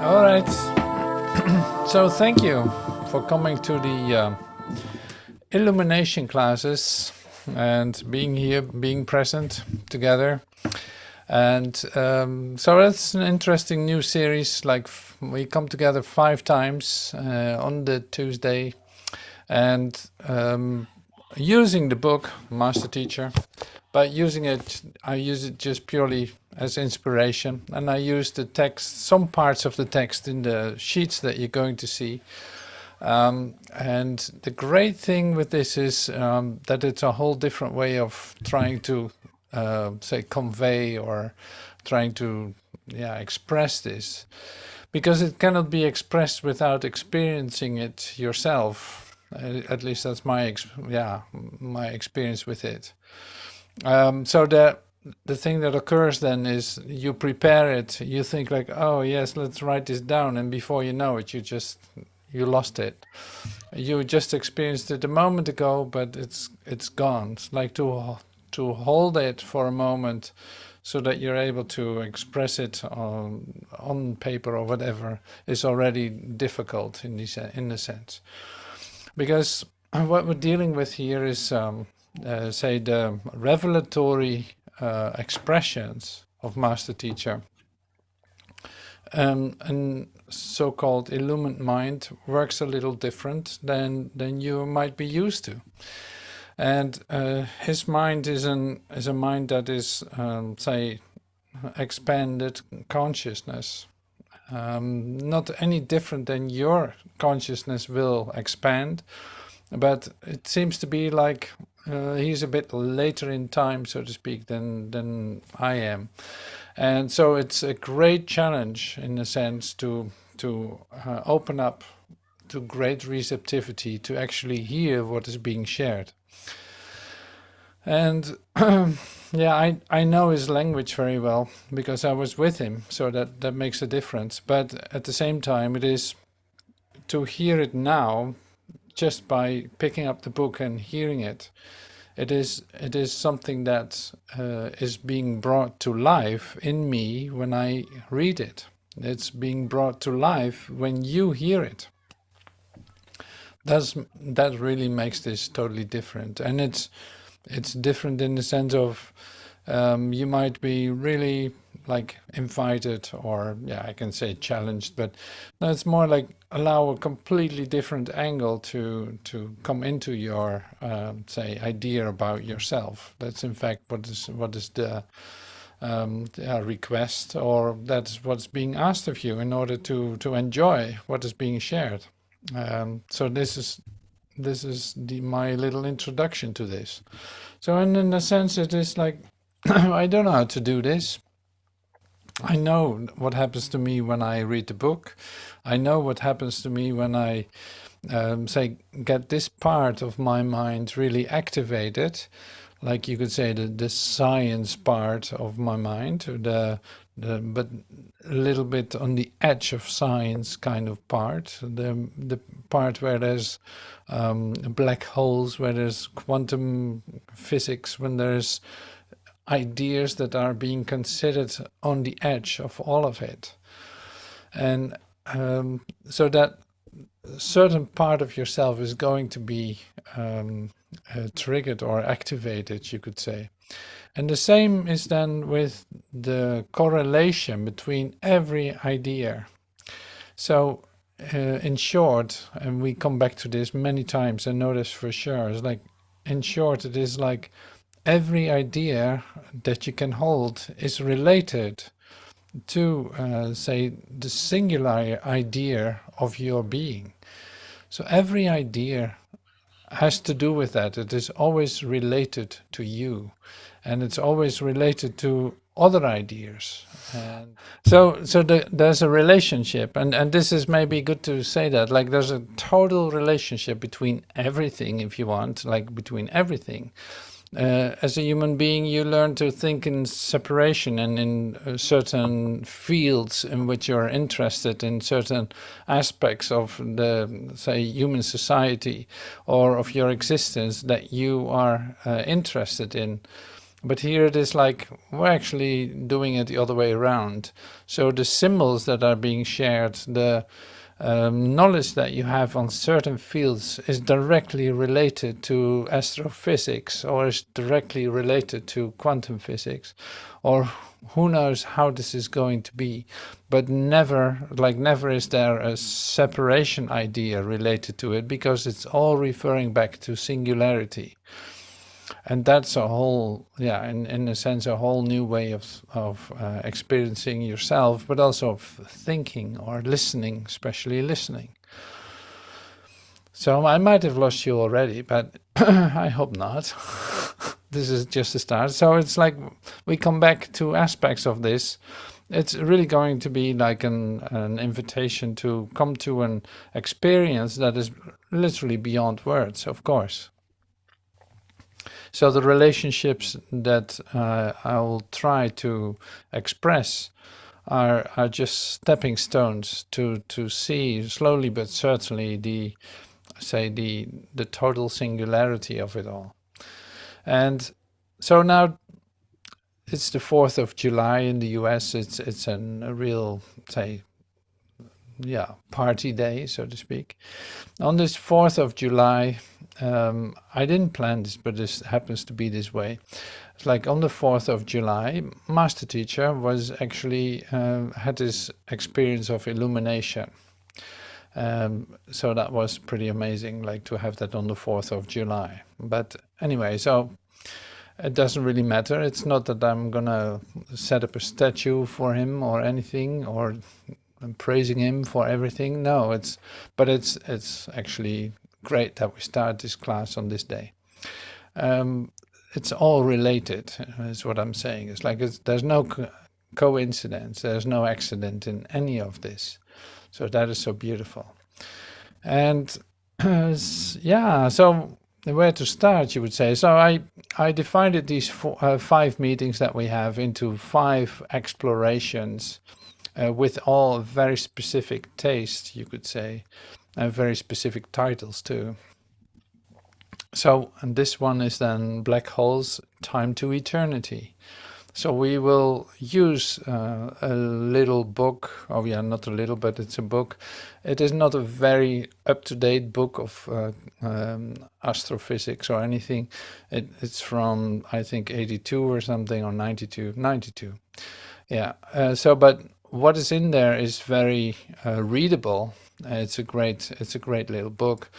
All right. So thank you for coming to the Illumination classes and being here, being present together. And so that's an interesting new series. Like we come together 5 times on the Tuesday, and using the book Master Teacher. But using it, I use it just purely as inspiration, and I use the text, some parts of the text in the sheets that you're going to see. And the great thing with this is that it's a whole different way of trying to, say, convey or trying to, express this, because it cannot be expressed without experiencing it yourself. At least that's my my experience with it. So the thing that occurs then is you prepare it, you think like, oh yes, let's write this down, and before you know it, you lost it. You just experienced it a moment ago, but it's gone. It's like to hold it for a moment, so that you're able to express it on paper or whatever is already difficult in the sense, because what we're dealing with here is say the revelatory expressions of Master Teacher. And so-called illumined mind works a little different than you might be used to. And his mind is a mind that is, say, expanded consciousness. Not any different than your consciousness will expand, but it seems to be like he's a bit later in time, so to speak, than I am. And so it's a great challenge in a sense to open up to great receptivity, to actually hear what is being shared. And yeah, I know his language very well because I was with him, so that makes a difference. But at the same time, it is to hear it now, just by picking up the book and hearing it. It is something that is being brought to life in me when I read it. It's being brought to life when you hear it. That really makes this totally different, and it's different in the sense of you might be really like invited, or I can say challenged, but no, it's more like allow a completely different angle to come into your say idea about yourself. That's in fact what is the request, or that's what's being asked of you in order to enjoy what is being shared. So this is my little introduction to this. So in a sense, it is like I don't know how to do this. I know what happens to me when I read the book. I know what happens to me when I say get this part of my mind really activated, like you could say the science part of my mind, but a little bit on the edge of science kind of part, the part where there's black holes, where there's quantum physics, when there's ideas that are being considered on the edge of all of it. And so that certain part of yourself is going to be triggered or activated, you could say. And the same is then with the correlation between every idea. So in short, and we come back to this many times, I know this for sure, it's like, in short, it is like every idea that you can hold is related to, say, the singular idea of your being. So every idea has to do with that. It is always related to you, and it's always related to other ideas. And so there's a relationship, and this is maybe good to say that, like there's a total relationship between everything, if you want, like between everything. As a human being, you learn to think in separation and in certain fields in which you're interested, in certain aspects of the, say, human society or of your existence that you are interested in. But here it is like we're actually doing it the other way around. So the symbols that are being shared, the knowledge that you have on certain fields is directly related to astrophysics, or is directly related to quantum physics, or who knows how this is going to be. But never, like never is there a separation idea related to it, because it's all referring back to singularity. And that's a whole, yeah, in a sense, a whole new way of experiencing yourself, but also of thinking or listening, especially listening. So I might have lost you already, but I hope not. This is just a start. So it's like we come back to aspects of this. It's really going to be like an invitation to come to an experience that is literally beyond words, of course. So the relationships that I will try to express are just stepping stones to see slowly but certainly the total singularity of it all. And so now it's the 4th of July in the US. It's a real, say, yeah, party day, so to speak. On this 4th of July, I didn't plan this, but this happens to be this way. It's like on the 4th of July, Master Teacher was actually had this experience of illumination. So that was pretty amazing, like to have that on the 4th of July. But anyway, so it doesn't really matter. It's not that I'm gonna set up a statue for him or anything, or I'm praising him for everything. No, it's actually great that we start this class on this day. It's all related, is what I'm saying. It's like there's no coincidence, there's no accident in any of this. So that is so beautiful. And yeah, so where to start, you would say. So I divided these 5 meetings that we have into 5 explorations with all very specific taste, you could say, and very specific titles too. So, and this one is then Black Holes, Time to Eternity. So we will use a little book. Oh yeah, not a little, but it's a book. It is not a very up-to-date book of astrophysics or anything. It's from, I think, 82 or something, or 92. 92. Yeah. But what is in there is very readable. It's a great little book.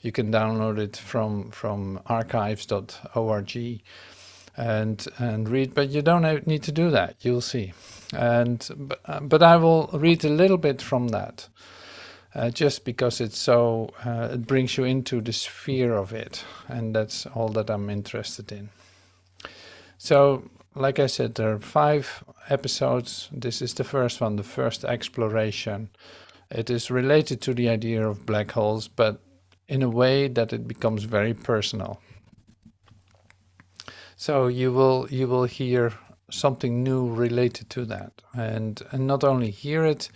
You can download it from archives.org and read, but you don't need to do that. You'll see. But I will read a little bit from that, just because it's so it brings you into the sphere of it, and that's all that I'm interested in. So, like I said, there are 5 episodes. This is the first one, the first exploration. It is related to the idea of black holes, but in a way that it becomes very personal. So you will hear something new related to that, and not only hear it,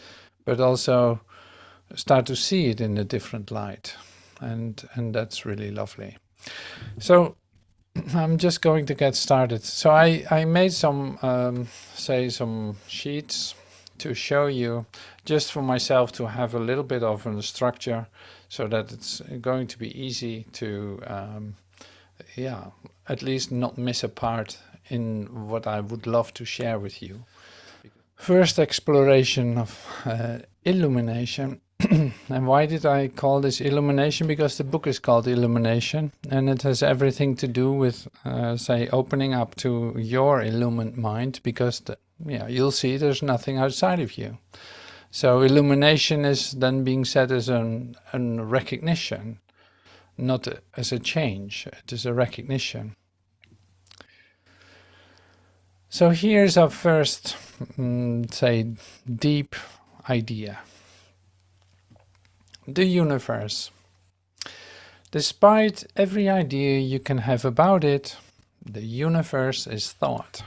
but also start to see it in a different light, and that's really lovely. So I'm just going to get started. So I made some some sheets to show you, just for myself to have a little bit of a structure, so that it's going to be easy to yeah, at least not miss a part in what I would love to share with you. First exploration of illumination. And why did I call this illumination? Because the book is called Illumination, and it has everything to do with, say, opening up to your illumined mind, because you'll see there's nothing outside of you. So illumination is then being said as a recognition, not as a change. It is a recognition. So here's our first, say, deep idea. The universe. Despite every idea you can have about it, the universe is thought.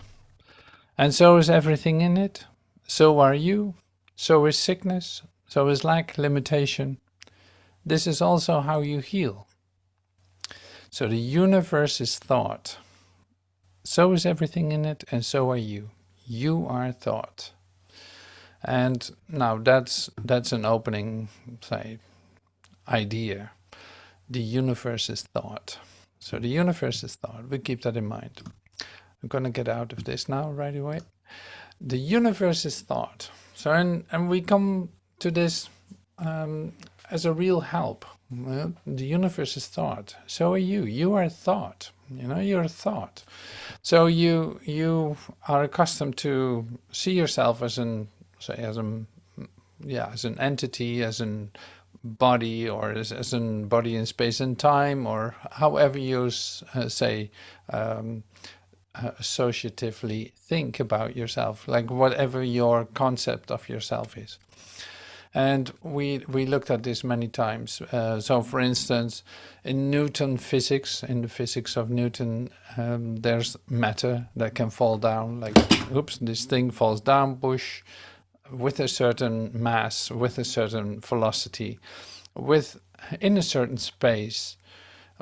And so is everything in it. So are you. So is sickness. So is lack, limitation. This is also how you heal. So the universe is thought. So is everything in it, and so are you. You are thought. And now that's an opening, say, idea. The universe is thought. So the universe is thought. We keep that in mind. I'm going to get out of this now right away. The universe is thought. So and we come to this as a real help. Well, the universe is thought. So are you. You are thought. You know, you're a thought. So you are accustomed to see yourself as an, say, as an entity, as an body, or as an body in space and time, or however you say associatively think about yourself, like whatever your concept of yourself is. And we looked at this many times. So, for instance, in Newton physics, in the physics of Newton, there's matter that can fall down. Like, oops, this thing falls down, bush, with a certain mass, with a certain velocity, in a certain space,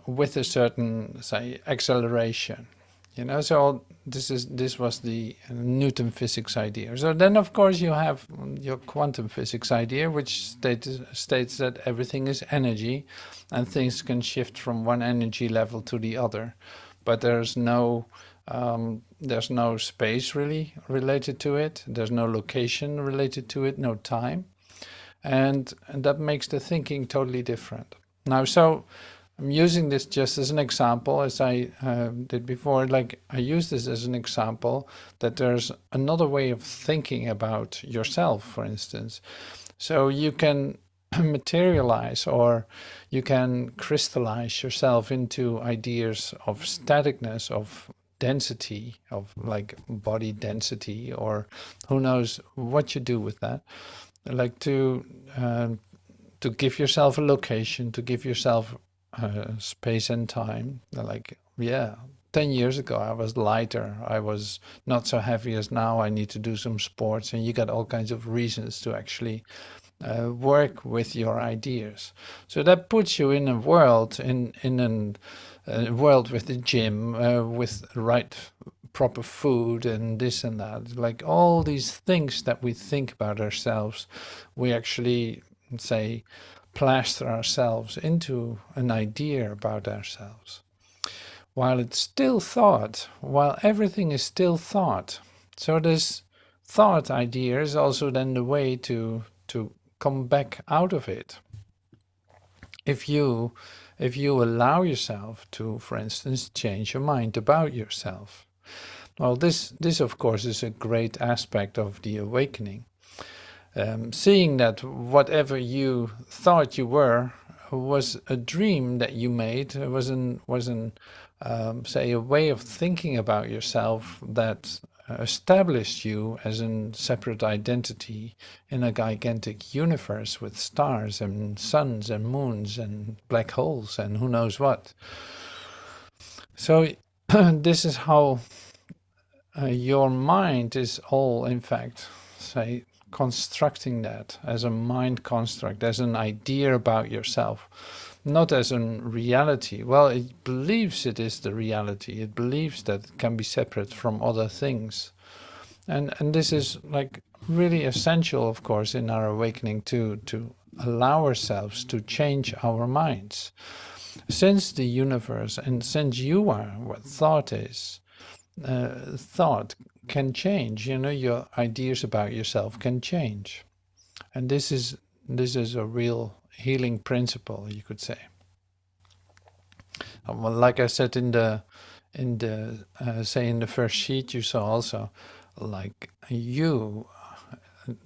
with a certain, say, acceleration. You know, so this was the Newton physics idea. So then, of course, you have your quantum physics idea, which states that everything is energy, and things can shift from one energy level to the other, but there's no space really related to it. There's no location related to it, no time, and that makes the thinking totally different. Now, so I'm using this just as an example, as I did before. Like, I use this as an example that there's another way of thinking about yourself, for instance. So you can materialize, or you can crystallize yourself into ideas of staticness, of density, of like body density, or who knows what you do with that. Like to give yourself a location, to give yourself space and time. Like, yeah, 10 years ago I was lighter, I was not so heavy as now, I need to do some sports, and you got all kinds of reasons to actually work with your ideas. So that puts you in a world, in a world with a gym, with right proper food and this and that. Like all these things that we think about ourselves, we actually, say, plaster ourselves into an idea about ourselves. While it's still thought, while everything is still thought. So this thought idea is also then the way to come back out of it. If you allow yourself to, for instance, change your mind about yourself. Well, this of course is a great aspect of the awakening. Seeing that whatever you thought you were was a dream that you made, was say, a way of thinking about yourself that established you as a separate identity in a gigantic universe with stars and suns and moons and black holes and who knows what. So this is how your mind is all, in fact, say, constructing that as a mind construct, as an idea about yourself, not as a reality. Well, it believes it is the reality. It believes that it can be separate from other things. And this is like really essential, of course, in our awakening to allow ourselves to change our minds. Since the universe and since you are what thought is, thought can change. You know, your ideas about yourself can change, and this is a real healing principle, you could say. Well, like I said in the say in the first sheet, you saw also, like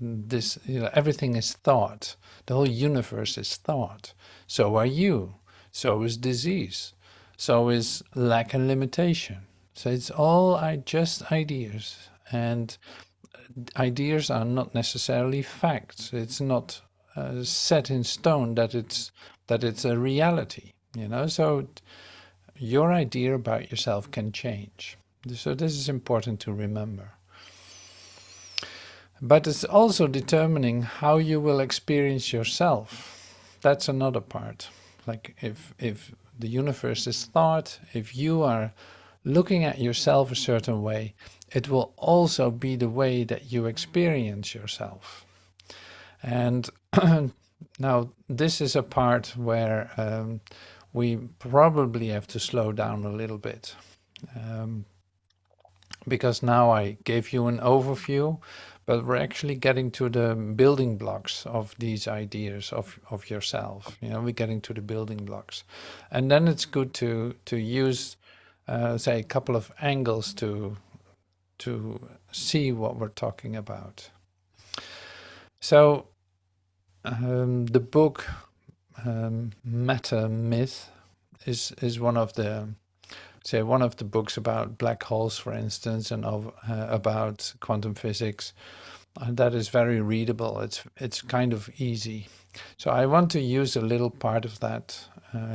this, you know, everything is thought. The whole universe is thought. So are you. So is disease. So is lack and limitation. So it's all just ideas, and ideas are not necessarily facts. It's not set in stone that it's a reality. You know, so your idea about yourself can change. So this is important to remember. But it's also determining how you will experience yourself. That's another part. Like if the universe is thought, if you are looking at yourself a certain way, it will also be the way that you experience yourself. And now this is a part where we probably have to slow down a little bit. Because now I gave you an overview, but we're actually getting to the building blocks of these ideas of yourself. You know, we're getting to the building blocks. And then it's good to use, say, a couple of angles to see what we're talking about. So the book Matter Myth is one of the books about black holes, for instance, and about quantum physics. That is very readable. It's kind of easy. So I want to use a little part of that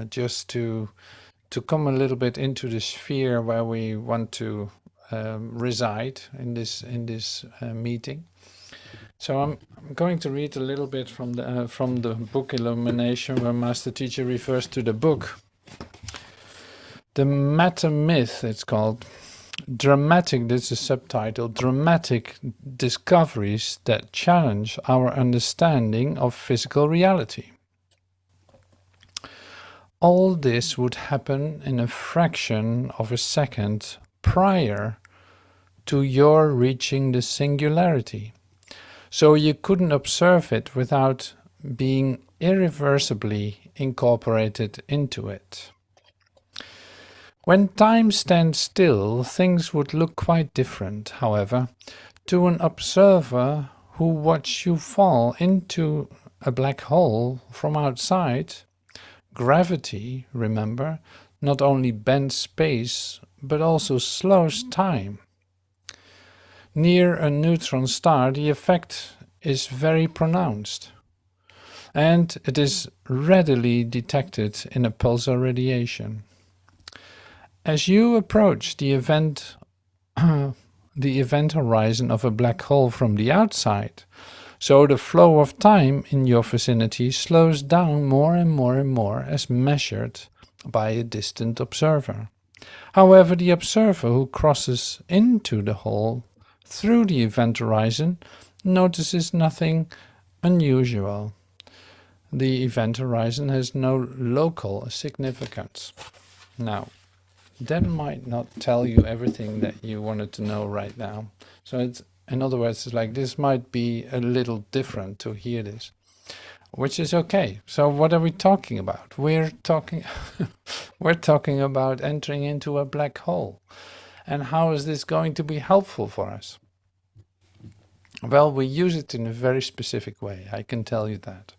just to come a little bit into the sphere where we want to reside in this meeting. So I'm going to read a little bit from the book Illumination, where Master Teacher refers to the book. The Matter Myth, it's called. Dramatic, this is a subtitle, Dramatic Discoveries That Challenge Our Understanding of Physical Reality. All this would happen in a fraction of a second prior to your reaching the singularity. So you couldn't observe it without being irreversibly incorporated into it. When time stands still, things would look quite different, however, to an observer who watched you fall into a black hole from outside. Gravity, remember, not only bends space, but also slows time. Near a neutron star, the effect is very pronounced, and it is readily detected in a pulsar radiation. As you approach the event horizon of a black hole from the outside, so the flow of time in your vicinity slows down more and more and more as measured by a distant observer. However, the observer who crosses into the hole through the event horizon notices nothing unusual. The event horizon has no local significance. Now, that might not tell you everything that you wanted to know right now. So it's, in other words, it's like this might be a little different to hear this, which is okay. So what are we talking about? We're talking about entering into a black hole. And how is this going to be helpful for us? Well, we use it in a very specific way, I can tell you that.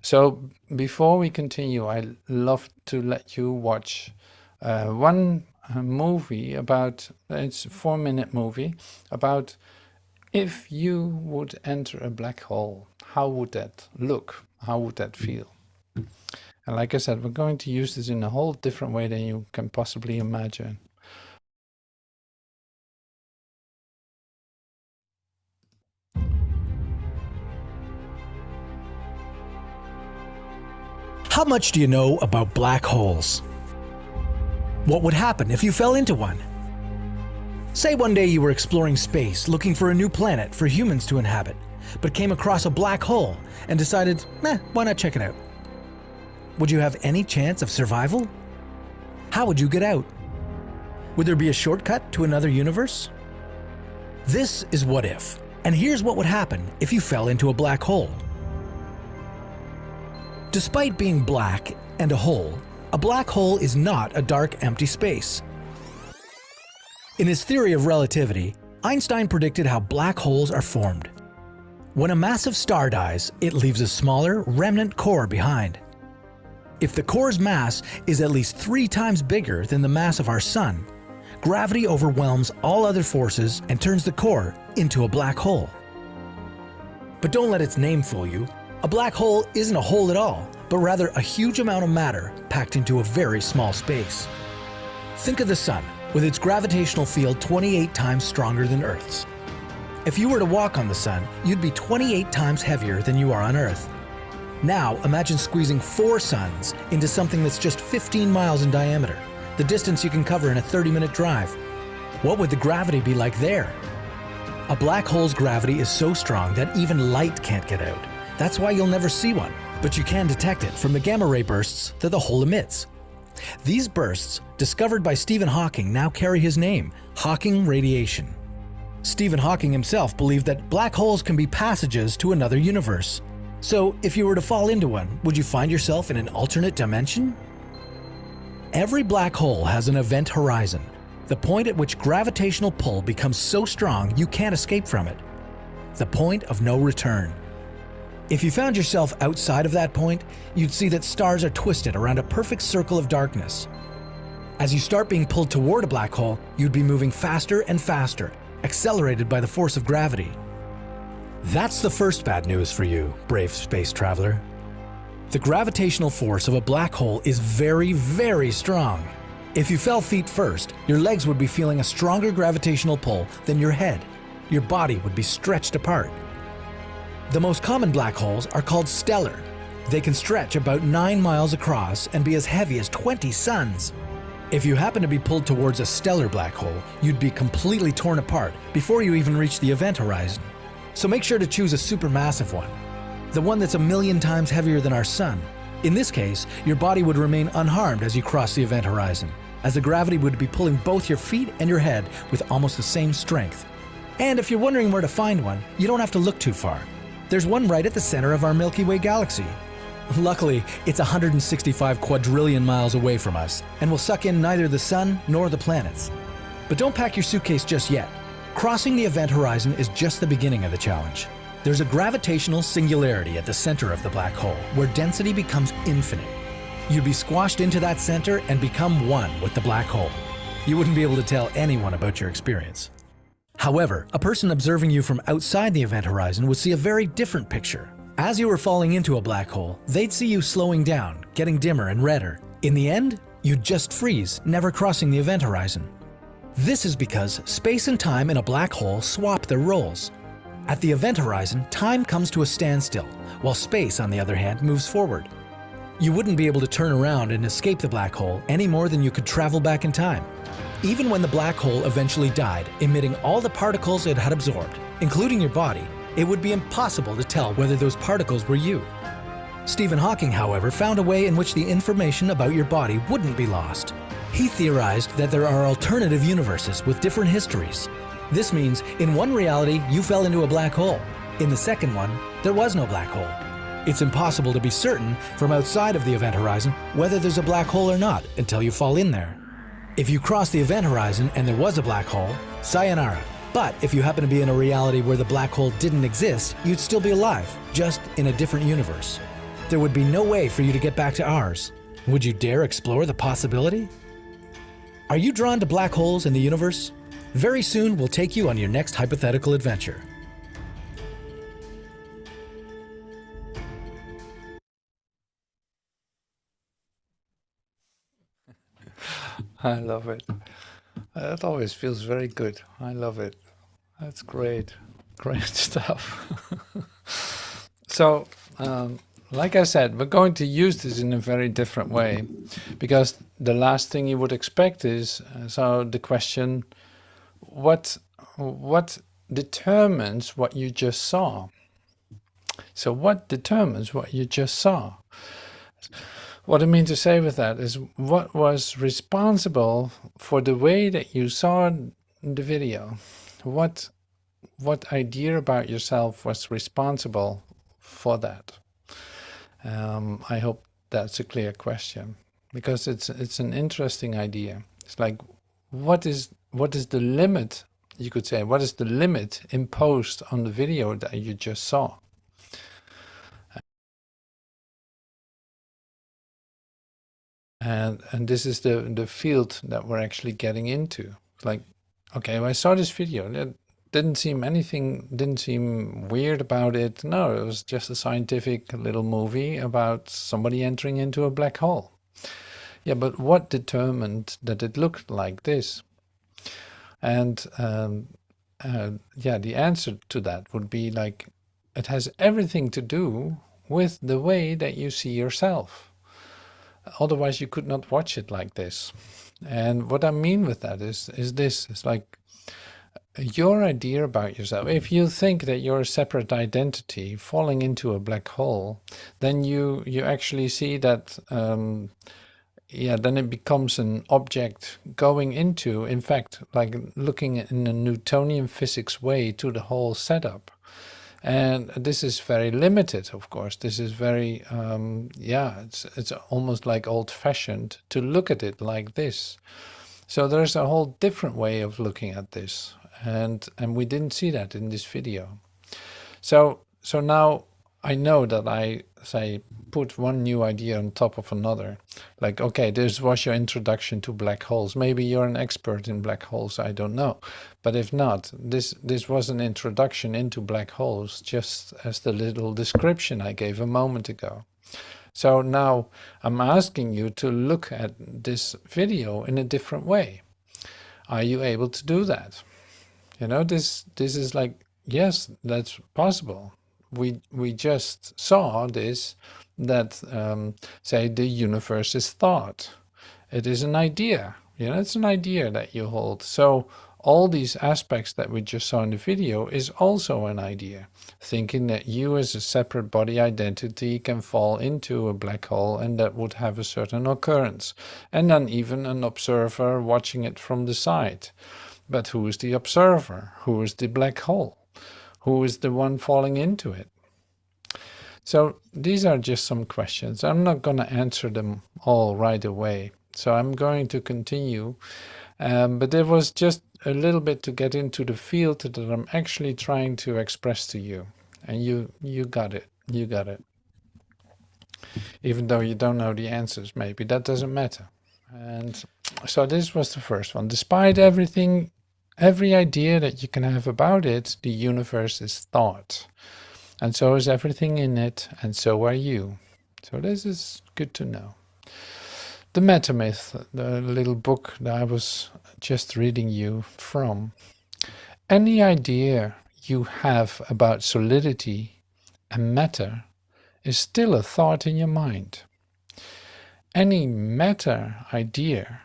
So before we continue, I'd love to let you watch one movie about, it's a 4-minute movie, about if you would enter a black hole, how would that look? How would that feel? And like I said, we're going to use this in a whole different way than you can possibly imagine. How much do you know about black holes? What would happen if you fell into one? Say one day you were exploring space looking for a new planet for humans to inhabit, but came across a black hole and decided, why not check it out? Would you have any chance of survival? How would you get out? Would there be a shortcut to another universe? This is What If, and here's what would happen if you fell into a black hole. Despite being black and a black hole is not a dark, empty space. In his theory of relativity, Einstein predicted how black holes are formed. When a massive star dies, it leaves a smaller, remnant core behind. If the core's mass is at least 3 times bigger than the mass of our Sun, gravity overwhelms all other forces and turns the core into a black hole. But don't let its name fool you. A black hole isn't a hole at all, but rather a huge amount of matter packed into a very small space. Think of the Sun, with its gravitational field 28 times stronger than Earth's. If you were to walk on the Sun, you'd be 28 times heavier than you are on Earth. Now imagine squeezing 4 suns into something that's just 15 miles in diameter. the distance you can cover in a 30-minute drive. What would the gravity be like there? A black hole's gravity is so strong that even light can't get out. That's why you'll never see one, but you can detect it from the gamma ray bursts that the hole emits. These bursts, discovered by Stephen Hawking, now carry his name, Hawking radiation. Stephen Hawking himself believed that black holes can be passages to another universe. So, if you were to fall into one, would you find yourself in an alternate dimension? Every black hole has an event horizon, the point at which gravitational pull becomes so strong you can't escape from it. The point of no return. If you found yourself outside of that point, you'd see that stars are twisted around a perfect circle of darkness. As you start being pulled toward a black hole, you'd be moving faster and faster, accelerated by the force of gravity. That's the first bad news for you, brave space traveler. The gravitational force of a black hole is very, very strong. If you fell feet first, your legs would be feeling a stronger gravitational pull than your head. Your body would be stretched apart. The most common black holes are called stellar. They can stretch about 9 miles across and be as heavy as 20 suns. If you happen to be pulled towards a stellar black hole, you'd be completely torn apart before you even reach the event horizon. So make sure to choose a supermassive one, the one that's 1,000,000 times heavier than our Sun. In this case, your body would remain unharmed as you cross the event horizon, as the gravity would be pulling both your feet and your head with almost the same strength. And if you're wondering where to find one, you don't have to look too far. There's one right at the center of our Milky Way galaxy. Luckily, it's 165 quadrillion miles away from us, and will suck in neither the Sun nor the planets. But don't pack your suitcase just yet. Crossing the event horizon is just the beginning of the challenge. There's a gravitational singularity at the center of the black hole, where density becomes infinite. You'd be squashed into that center and become one with the black hole. You wouldn't be able to tell anyone about your experience. However, a person observing you from outside the event horizon would see a very different picture. As you were falling into a black hole, they'd see you slowing down, getting dimmer and redder. In the end, you'd just freeze, never crossing the event horizon. This is because space and time in a black hole swap their roles. At the event horizon, time comes to a standstill, while space, on the other hand, moves forward. You wouldn't be able to turn around and escape the black hole any more than you could travel back in time. Even when the black hole eventually died, emitting all the particles it had absorbed, including your body, it would be impossible to tell whether those particles were you. Stephen Hawking, however, found a way in which the information about your body wouldn't be lost. He theorized that there are alternative universes with different histories. This means, in one reality, you fell into a black hole. In the second one, there was no black hole. It's impossible to be certain from outside of the event horizon whether there's a black hole or not until you fall in there. If you cross the event horizon and there was a black hole, sayonara. But if you happen to be in a reality where the black hole didn't exist, you'd still be alive, just in a different universe. There would be no way for you to get back to ours. Would you dare explore the possibility? Are you drawn to black holes in the universe? Very soon we'll take you on your next hypothetical adventure. I love it. That always feels very good. I love it. That's great. Great stuff. So, like I said, we're going to use this in a very different way, because the last thing you would expect is, so the question, what determines what you just saw? So what determines what you just saw? What I mean to say with that is, what was responsible for the way that you saw the video? What idea about yourself was responsible for that? I hope that's a clear question, because it's an interesting idea. It's like, what is the limit, you could say, what is the limit imposed on the video that you just saw? And this is the field that we're actually getting into. It's like, okay, when I saw this video, it didn't seem weird about it. No, it was just a scientific little movie about somebody entering into a black hole. Yeah, but what determined that it looked like this? And yeah, the answer to that would be like, it has everything to do with the way that you see yourself. Otherwise, you could not watch it like this. And what I mean with that is this: it's like your idea about yourself. If you think that you're a separate identity falling into a black hole, then you actually see that yeah, then it becomes an object going into, in fact, like looking in a Newtonian physics way to the whole setup. And this is very limited, of course. This is very, yeah, it's almost like old-fashioned to look at it like this. So there's a whole different way of looking at this, and we didn't see that in this video. So now I know that I say put one new idea on top of another. Like, okay, this was your introduction to black holes. Maybe you're an expert in black holes, I don't know. But if not, this was an introduction into black holes, just as the little description I gave a moment ago. So now I'm asking you to look at this video in a different way. Are you able to do that? You know, this is like, yes, that's possible. We just saw this, that say the universe is thought. It is an idea. You know, it's an idea that you hold. So all these aspects that we just saw in the video is also an idea. Thinking that you as a separate body identity can fall into a black hole and that would have a certain occurrence. And then even an observer watching it from the side. But who is the observer? Who is the black hole? Who is the one falling into it? So these are just some questions. I'm not going to answer them all right away. So I'm going to continue. But there was just a little bit to get into the field that I'm actually trying to express to you. And you got it. You got it. Even though you don't know the answers, maybe that doesn't matter. And so this was the first one. Despite everything, every idea that you can have about it, the universe is thought. And so is everything in it, and so are you. So this is good to know. The Meta Myth, the little book that I was just reading you from. Any idea you have about solidity and matter is still a thought in your mind. Any matter idea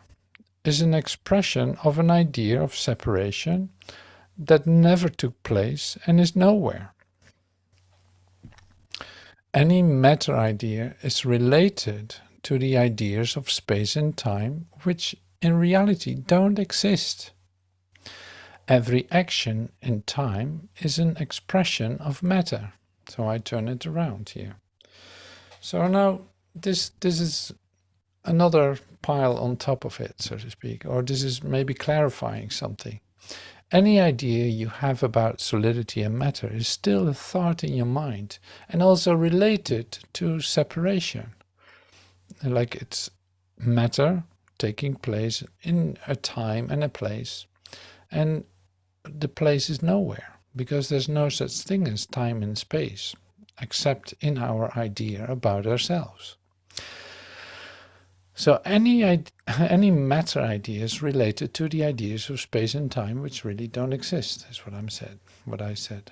is an expression of an idea of separation that never took place and is nowhere. Any matter idea is related to the ideas of space and time, which in reality don't exist. Every action in time is an expression of matter. So I turn it around here. So now this is another pile on top of it, so to speak, or this is maybe clarifying something. Any idea you have about solidity and matter is still a thought in your mind and also related to separation. Like it's matter taking place in a time and a place, and the place is nowhere because there's no such thing as time and space except in our idea about ourselves. So any matter idea is related to the ideas of space and time, which really don't exist, is what I said.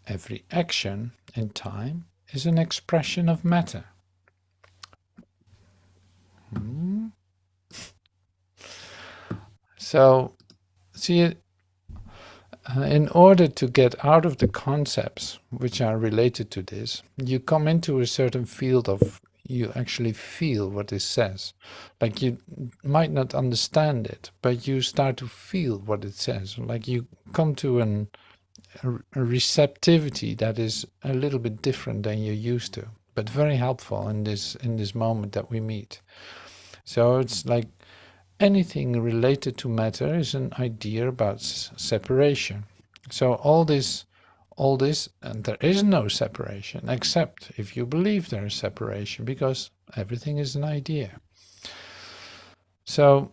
Every action in time is an expression of matter. So, see, in order to get out of the concepts which are related to this, you come into a certain field of you actually feel what this says. Like you might not understand it, but you start to feel what it says. Like you come to a receptivity that is a little bit different than you're used to, but very helpful in this moment that we meet. So it's like anything related to matter is an idea about separation. So all this, and there is no separation, except if you believe there is separation, because everything is an idea. So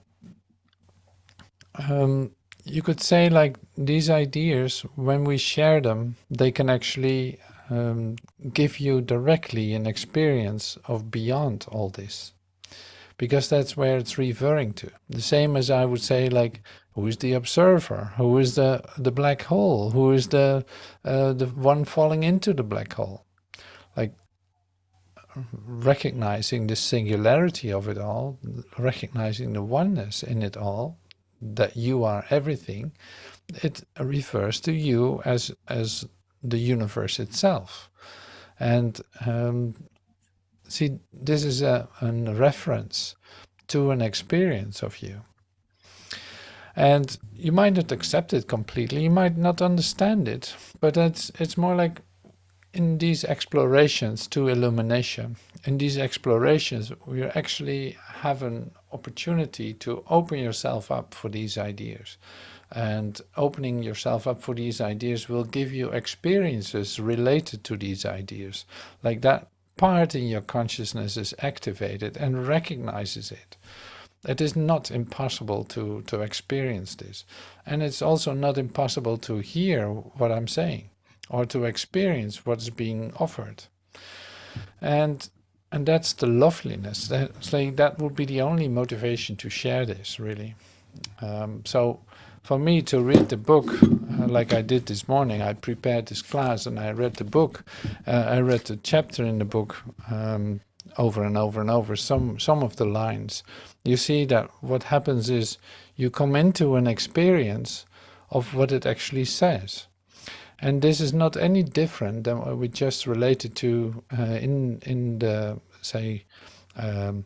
you could say like these ideas, when we share them, they can actually give you directly an experience of beyond all this. Because that's where it's referring to. The same as I would say, like, who is the observer? Who is the black hole? Who is the one falling into the black hole? Like, recognizing the singularity of it all, recognizing the oneness in it all, that you are everything, it refers to you as the universe itself. And see, this is a reference to an experience of you. And you might not accept it completely, you might not understand it, but it's more like in these explorations to illumination, in these explorations, we actually have an opportunity to open yourself up for these ideas. And opening yourself up for these ideas will give you experiences related to these ideas. Like that part in your consciousness is activated and recognizes it. It is not impossible to experience this. And it's also not impossible to hear what I'm saying or to experience what's being offered. And that's the loveliness. That's like, that would be the only motivation to share this, really. So for me to read the book, like I did this morning, I prepared this class and I read the book. I read the chapter in the book over and over and over, some of the lines. You see that what happens is you come into an experience of what it actually says. And this is not any different than what we just related to in the, say, in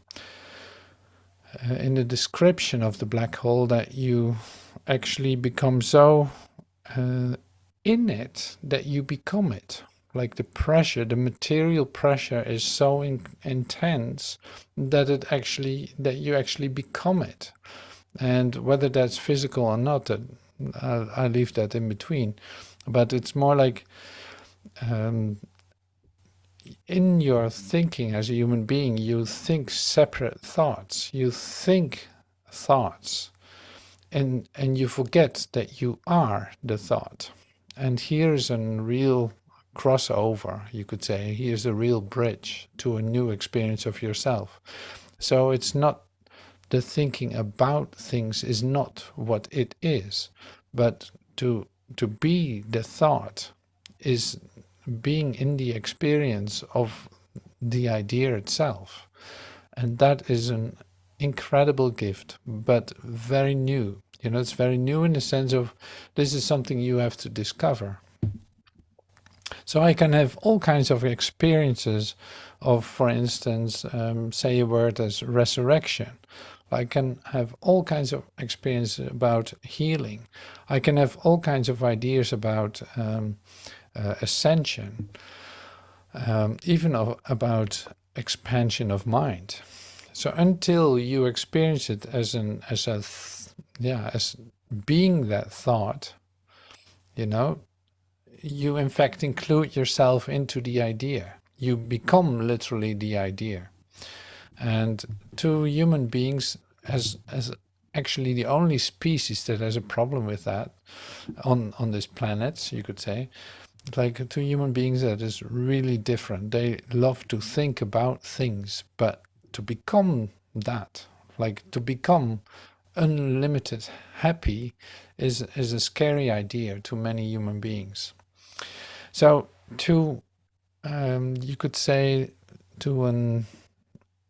the description of the black hole, that you actually become so in it that you become it. Like the pressure, the material pressure is so intense that you actually become it. And whether that's physical or not, I leave that in between. But it's more like in your thinking as a human being, you think separate thoughts. You think thoughts, and you forget that you are the thought. And here's a real crossover, you could say. Here's a real bridge to a new experience of yourself. So it's not the thinking about things is not what it is, but to be the thought is being in the experience of the idea itself. And that is an incredible gift, but very new. You know, it's very new in the sense of this is something you have to discover. So I can have all kinds of experiences of, for instance, say a word as resurrection. I can have all kinds of experiences about healing. I can have all kinds of ideas about ascension, even about expansion of mind. So until you experience it as being that thought, you know, you in fact include yourself into the idea. You become literally the idea. And to human beings, as actually the only species that has a problem with that on this planet, you could say, like to human beings that is really different. They love to think about things, but to become that, like to become unlimited happy, is a scary idea to many human beings. So to you could say to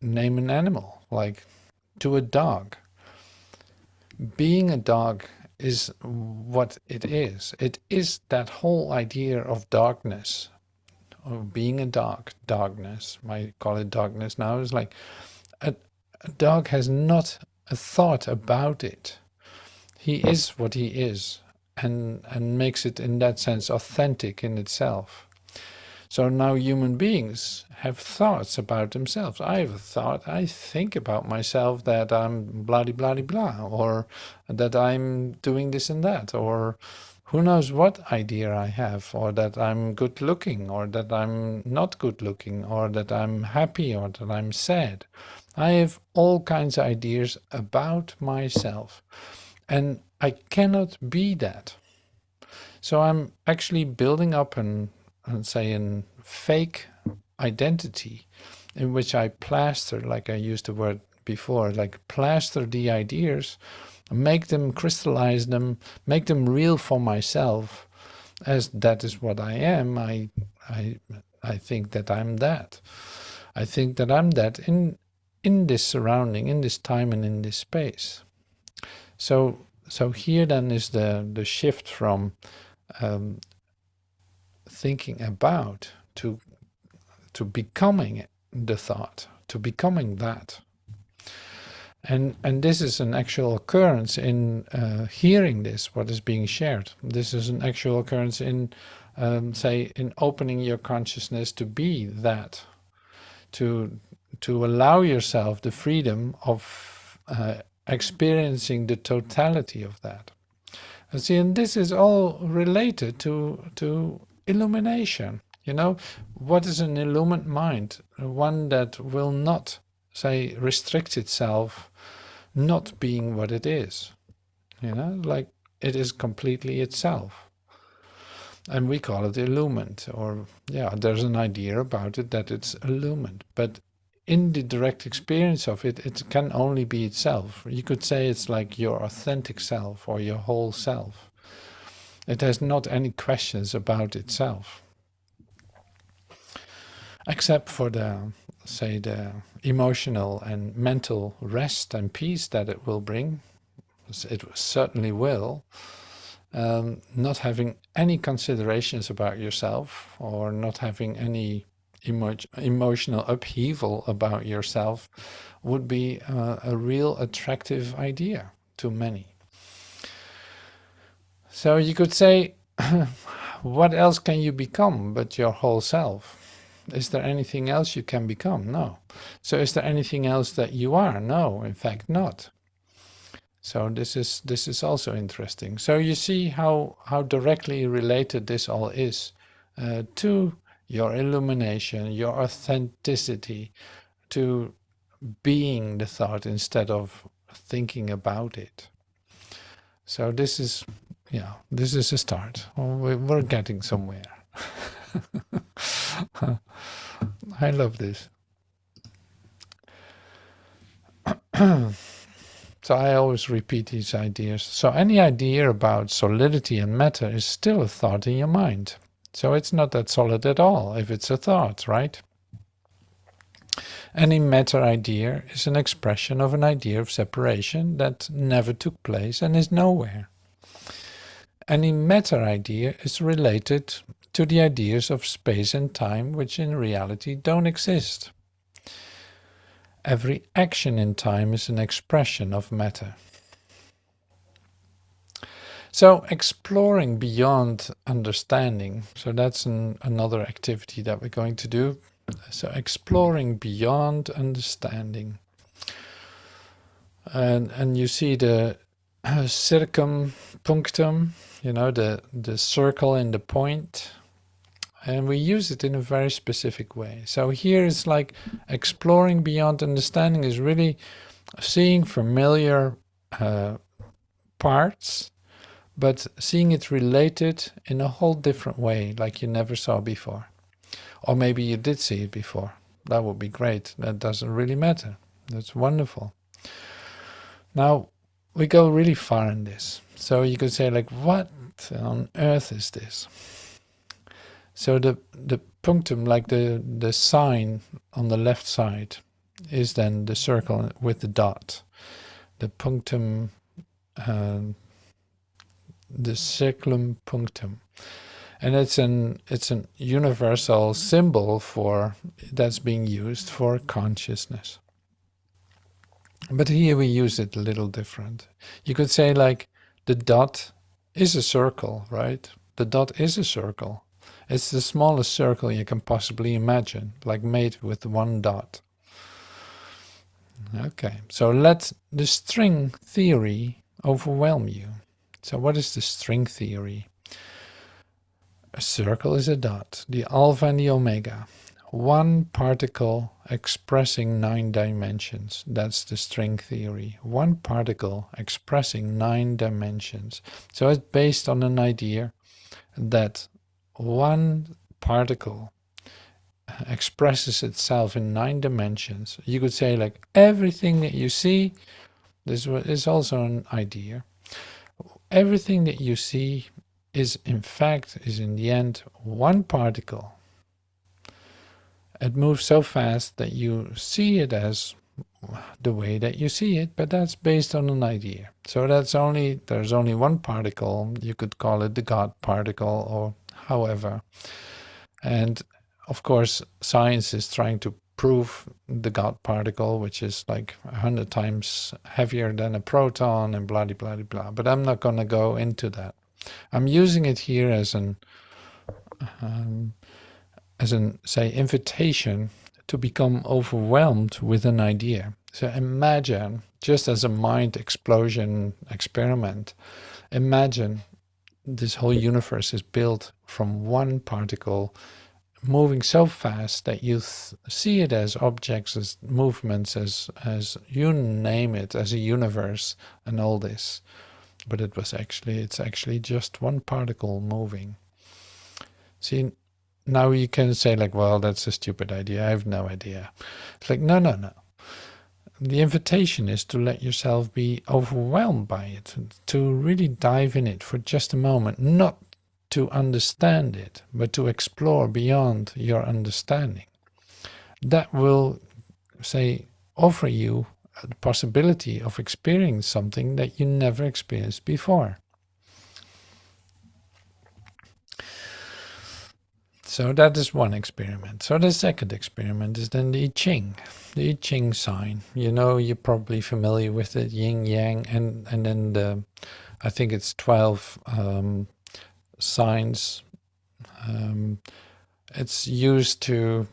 name an animal, like to a dog. Being a dog is what it is. It is that whole idea of darkness, of being a dog, darkness. I call it darkness now. It's like a dog has not a thought about it. He is what he is, and makes it in that sense authentic in itself. So now human beings have thoughts about themselves. I have a thought, I think about myself that I'm blah blah blah, or that I'm doing this and that, or who knows what idea I have, or that I'm good looking, or that I'm not good looking, or that I'm happy, or that I'm sad. I have all kinds of ideas about myself, and I cannot be that. So I'm actually building up a fake identity in which I plaster, like I used the word before, like plaster the ideas, make them, crystallize them, make them real for myself, as that is what I am. I think that I'm that. I think that I'm that in this surrounding, in this time and in this space. So here then is the shift from thinking about to becoming the thought, to becoming that. And this is an actual occurrence in hearing this, what is being shared. This is an actual occurrence in, say, in opening your consciousness to be that, to allow yourself the freedom of experiencing the totality of that. And see, and this is all related to illumination. You know, what is an illumined mind? One that will not, say, restrict itself, not being what it is. You know, like it is completely itself. And we call it illumined, or yeah, there's an idea about it that it's illumined. But in the direct experience of it, it can only be itself. You could say it's like your authentic self or your whole self. It has not any questions about itself. Except for the, say, the emotional and mental rest and peace that it will bring. It certainly will. Not having any considerations about yourself, or not having any emotional upheaval about yourself, would be a real attractive idea to many. So you could say, what else can you become but your whole self? Is there anything else you can become? No. So is there anything else that you are? No, in fact not. So this is also interesting. So you see how directly related this all is to your illumination, your authenticity, to being the thought instead of thinking about it. So this is, yeah, this is a start. We're getting somewhere. I love this. So I always repeat these ideas. So any idea about solidity and matter is still a thought in your mind. So it's not that solid at all if it's a thought, right? Any matter idea is an expression of an idea of separation that never took place and is nowhere. Any matter idea is related to the ideas of space and time, which in reality don't exist. Every action in time is an expression of matter. So exploring beyond understanding, so that's another activity that we're going to do. So exploring beyond understanding. And you see the circumpunctum, you know, the circle and the point. And we use it in a very specific way. So here it's like exploring beyond understanding is really seeing familiar parts, but seeing it related in a whole different way, like you never saw before. Or maybe you did see it before. That would be great. That doesn't really matter. That's wonderful. Now, we go really far in this. So you could say, like, what on earth is this? So the punctum, like the sign on the left side, is then the circle with the dot. The punctum, the circulum punctum, and it's an universal symbol for that's being used for consciousness. But here we use it a little different. You could say, like, the dot is a circle, right? The dot is a circle. It's the smallest circle you can possibly imagine, like made with one dot. Okay, so let the string theory overwhelm you. So what is the string theory? A circle is a dot, the alpha and the omega. One particle expressing 9 dimensions. That's the string theory. One particle expressing 9 dimensions. So it's based on an idea that one particle expresses itself in 9 dimensions. You could say, like, everything that you see, this is also an idea. Everything that you see is in the end one particle It moves so fast that you see it as the way that you see it, but that's based on an idea. So there's only one particle. You could call it the God particle or however. And of course, science is trying to prove the God particle, which is like 100 times heavier than a proton and blah, blah, blah, blah. But I'm not going to go into that. I'm using it here as an, say, invitation to become overwhelmed with an idea. So imagine, just as a mind explosion experiment, imagine this whole universe is built from one particle moving so fast that you see it as objects, as movements, as you name it, as a universe and all this. But it's actually just one particle moving. See, now you can say like, well, that's a stupid idea. I have no idea. It's like, no, no, no. The invitation is to let yourself be overwhelmed by it, to really dive in it for just a moment, not to understand it, but to explore beyond your understanding. That will, say, offer you the possibility of experiencing something that you never experienced before. So that is one experiment. So the second experiment is then the I Ching. The I Ching sign. You know, you're probably familiar with it, yin yang, and then I think it's 12 signs. It's used to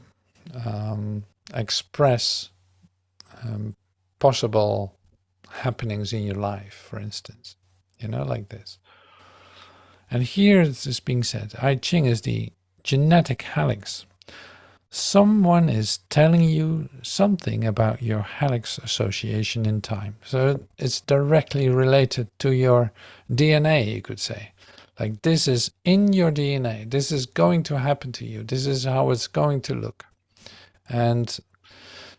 express possible happenings in your life, for instance, you know, like this. And here it is being said, I Ching is the genetic helix. Someone is telling you something about your helix association in time. So it's directly related to your DNA, you could say. Like, this is in your DNA. This is going to happen to you. This is how it's going to look. And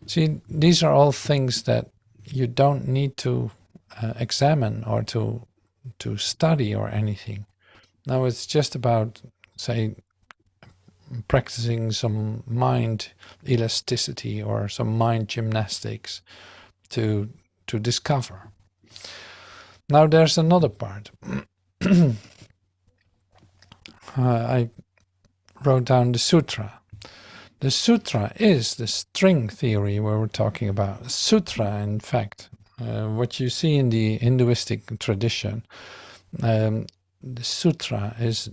see, these are all things that you don't need to examine or to study or anything. Now it's just about, say, practicing some mind elasticity or some mind gymnastics to discover. Now there's another part. I wrote down the sutra. The sutra is the string theory we were talking about. Sutra, in fact, what you see in the Hinduistic tradition, the sutra is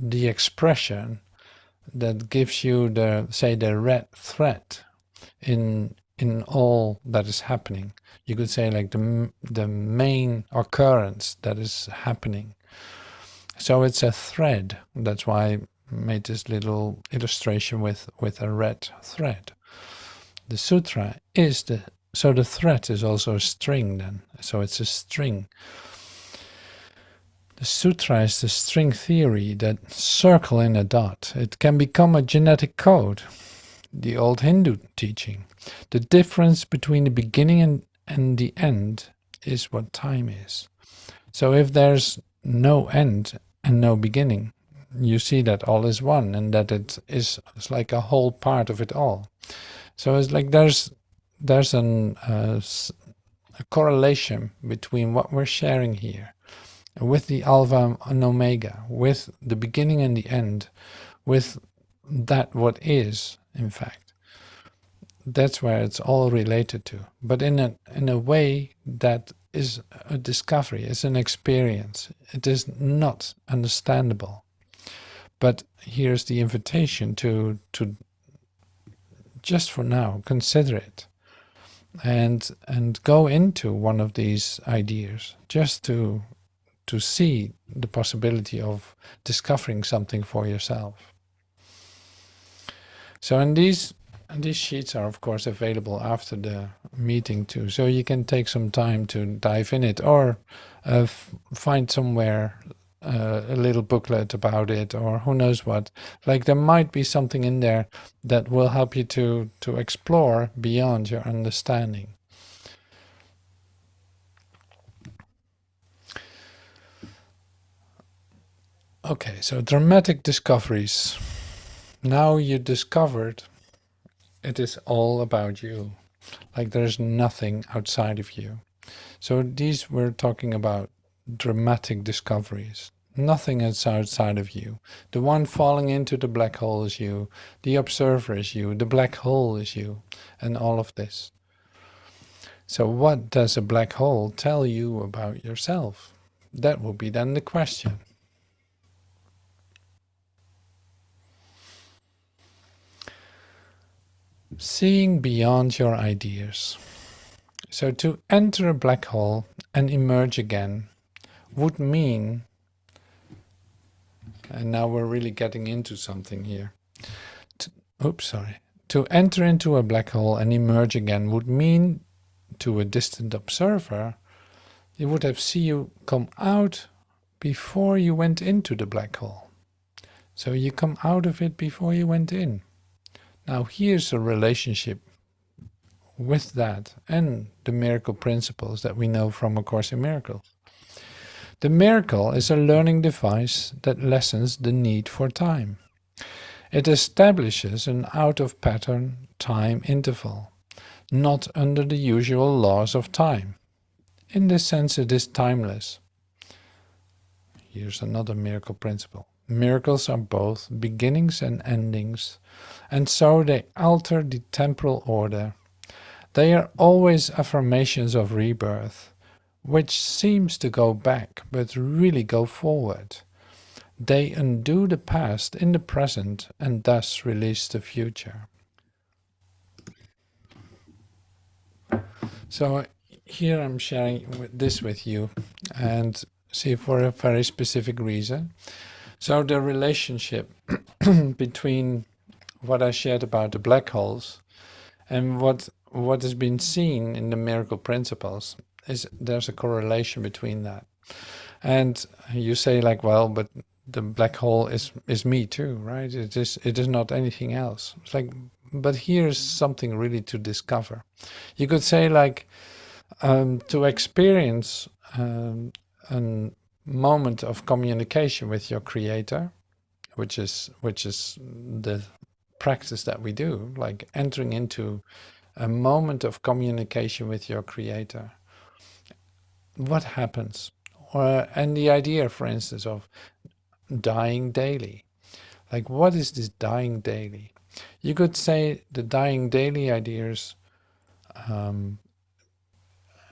the expression that gives you the, say, the red thread in all that is happening. You could say like the main occurrence that is happening. So it's a thread. That's why I made this little illustration with a red thread. The sutra is so the thread is also a string then. So it's a string. The sutra is the string theory that circle in a dot. It can become a genetic code, the old Hindu teaching. The difference between the beginning and the end is what time is. So if there's no end and no beginning, you see that all is one and that it's like a whole part of it all. So it's like there's a correlation between what we're sharing here with the alpha and omega, with the beginning and the end, with that what is, in fact. That's where it's all related to, but in a way that is a discovery, it's an experience. It is not understandable. But here's the invitation to just for now consider it and go into one of these ideas just to see the possibility of discovering something for yourself. So and these sheets are of course available after the meeting too, so you can take some time to dive in it or find somewhere a little booklet about it, or who knows what. Like there might be something in there that will help you to explore beyond your understanding. Okay, so dramatic discoveries. now you discovered it is all about you. Like there's nothing outside of you. So these we're talking about dramatic discoveries. Nothing is outside of you. The one falling into the black hole is you. The observer is you. The black hole is you. And all of this. So what does a black hole tell you about yourself? That will be then the question. Seeing beyond your ideas. So to enter a black hole and emerge again would mean, and now we're really getting into something here. To enter into a black hole and emerge again would mean to a distant observer, they would have seen you come out before you went into the black hole. So you come out of it before you went in. Now here's a relationship with that and the miracle principles that we know from A Course in Miracles. The miracle is a learning device that lessens the need for time. It establishes an out-of-pattern time interval, not under the usual laws of time. In this sense, it is timeless. Here's another miracle principle. Miracles are both beginnings and endings, and so they alter the temporal order. They are always affirmations of rebirth, which seems to go back, but really go forward. They undo the past in the present and thus release the future. So here I'm sharing this with you, and see for a very specific reason. So the relationship between what I shared about the black holes and what has been seen in the miracle principles is there's a correlation between that. And you say like, well, but the black hole is me too, right? It is not anything else. It's like, but here's something really to discover. You could say like, to experience a moment of communication with your creator, which is the practice that we do, like entering into a moment of communication with your creator. What happens? And the idea, for instance, of dying daily. Like, what is this dying daily? You could say the dying daily ideas,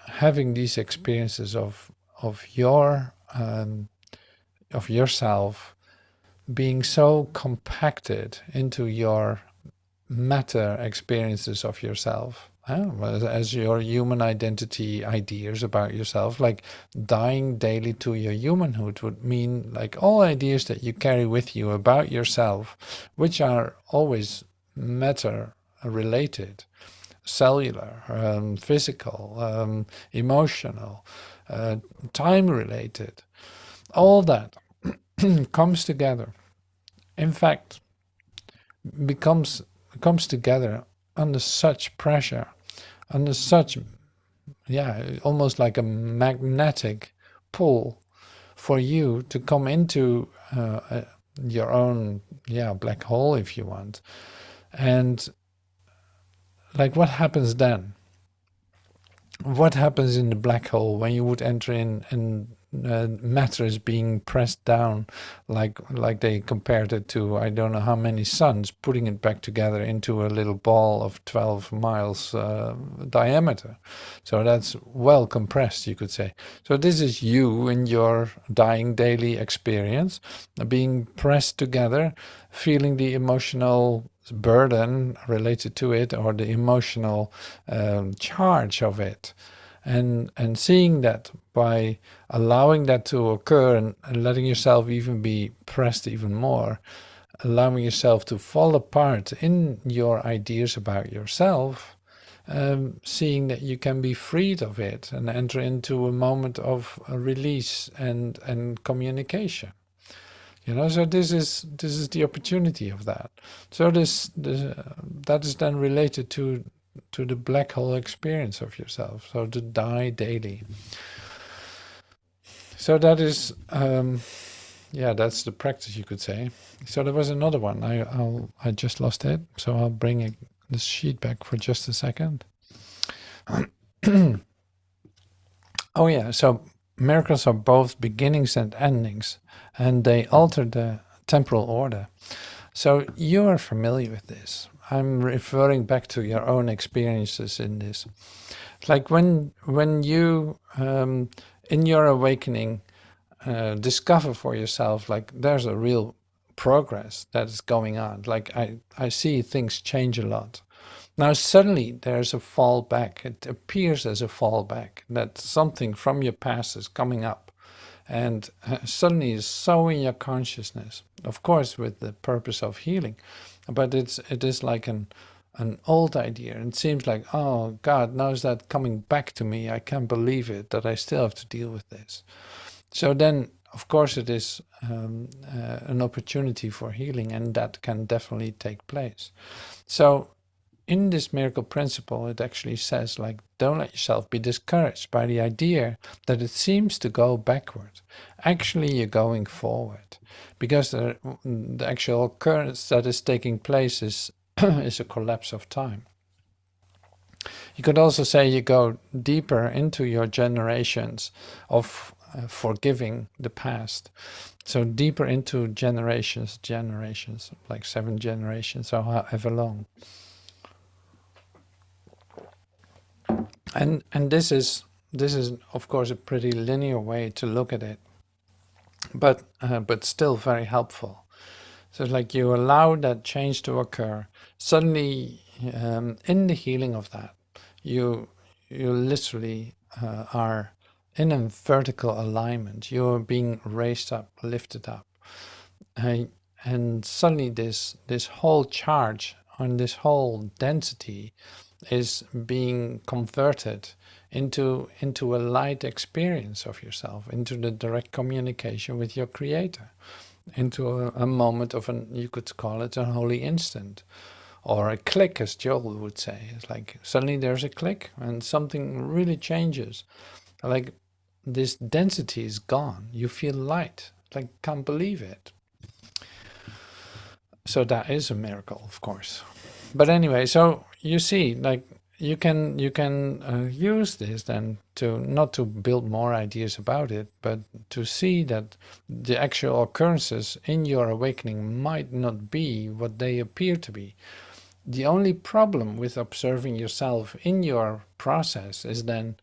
having these experiences of yourself being so compacted into your matter experiences of yourself, as your human identity ideas about yourself, like dying daily to your humanhood would mean like all ideas that you carry with you about yourself, which are always matter related, cellular, physical, emotional, time related, all that comes together. In fact, comes together under such pressure, under such, almost like a magnetic pull for you to come into your own, black hole, if you want. And like, what happens then? What happens in the black hole when you would enter in and matter is being pressed down, like they compared it to I don't know how many suns, putting it back together into a little ball of 12 miles diameter. So that's well compressed, you could say. So this is you in your dying daily experience, being pressed together, feeling the emotional burden related to it, or the emotional charge of it, and seeing that by allowing that to occur and letting yourself even be pressed even more, allowing yourself to fall apart in your ideas about yourself, seeing that you can be freed of it and enter into a moment of release and communication. So this is the opportunity of that. So that is then related to the black hole experience of yourself. So to die daily. So that is yeah, that's the practice, you could say. So there was another one. I just lost it, so I'll bring the sheet back for just a second. Oh yeah, so miracles are both beginnings and endings, and they alter the temporal order. So you are familiar with this. I'm referring back to your own experiences in this. Like when you in your awakening discover for yourself, like there's a real progress that is going on. Like I see things change a lot. Now suddenly there's a fall back. It appears as a fall back, that something from your past is coming up, and suddenly is so in your consciousness. Of course, with the purpose of healing, but it is like an old idea. And it seems like, oh God, now is that coming back to me? I can't believe it that I still have to deal with this. So then, of course, it is an opportunity for healing, and that can definitely take place. So in this miracle principle, it actually says, like, don't let yourself be discouraged by the idea that it seems to go backward. Actually, you're going forward, because the actual occurrence that is taking place is is a collapse of time. You could also say you go deeper into your generations of forgiving the past. So deeper into generations, like 7 generations or however long. And this is of course a pretty linear way to look at it, but still very helpful. So like you allow that change to occur. Suddenly, in the healing of that, you you literally are in a vertical alignment. You're being raised up, lifted up, uh, and suddenly this whole charge on this whole density is being converted into a light experience of yourself, into the direct communication with your creator, into a moment of an, you could call it a holy instant, or a click, as Joel would say. It's like suddenly there's a click and something really changes. Like this density is gone. You feel light. Like can't believe it. So that is a miracle, of course. But anyway, so you see, like you can use this then to not to build more ideas about it, but to see that the actual occurrences in your awakening might not be what they appear to be. The only problem with observing yourself in your process is then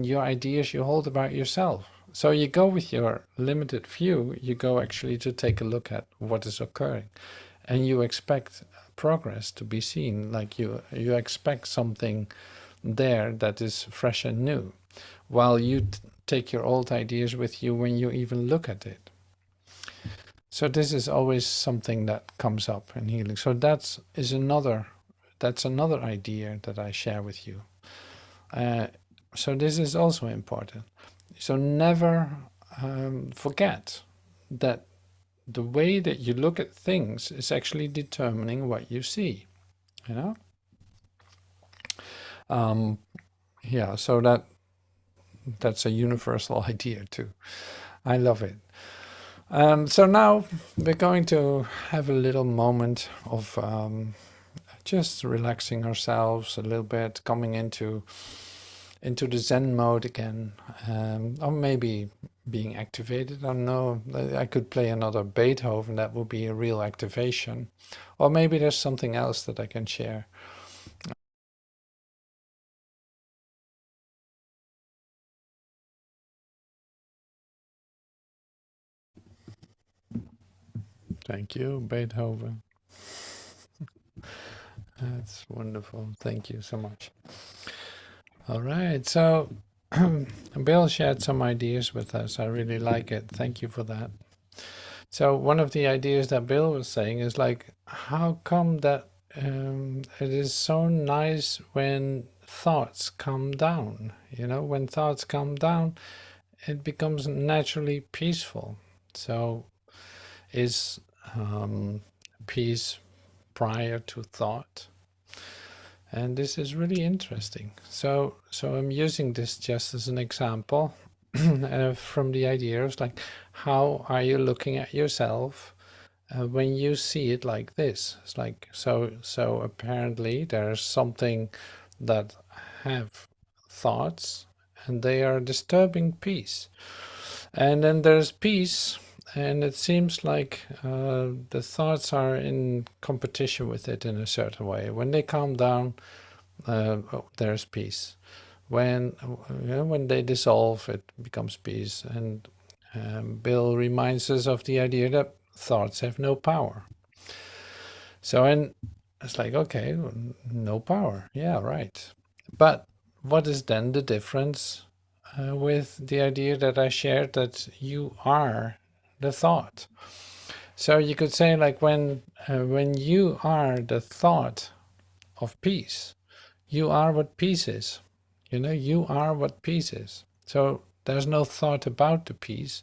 your ideas you hold about yourself. So you go with your limited view, you go actually to take a look at what is occurring, and you expect progress to be seen, like you expect something there that is fresh and new, while you take your old ideas with you when you even look at it. So this is always something that comes up in healing. So that's another idea that I share with you. Uh, so this is also important. So never forget that the way that you look at things is actually determining what you see. You know. Yeah. So that's a universal idea too. I love it. So now we're going to have a little moment of just relaxing ourselves a little bit, coming into the Zen mode again, or maybe being activated. I don't know. I could play another Beethoven. That would be a real activation, or maybe there's something else that I can share. Thank you, Beethoven. That's wonderful. Thank you so much. All right, so Bill shared some ideas with us. I really like it. Thank you for that. So one of the ideas that Bill was saying is like, how come that it is so nice when thoughts come down? You know, when thoughts come down, it becomes naturally peaceful. So is peace prior to thought? And this is really interesting. So I'm using this just as an example. from the ideas like, how are you looking at yourself when you see it like this? It's like, so apparently there's something that have thoughts and they are disturbing peace. And then there's peace, and it seems like the thoughts are in competition with it in a certain way. When they calm down, there's peace. When when they dissolve, it becomes peace. And Bill reminds us of the idea that thoughts have no power. So, and it's like, okay, no power. Yeah, right. But what is then the difference with the idea that I shared, that you are the thought? So you could say, like, when you are the thought of peace, you are what peace is. You know, you are what peace is. So there's no thought about the peace.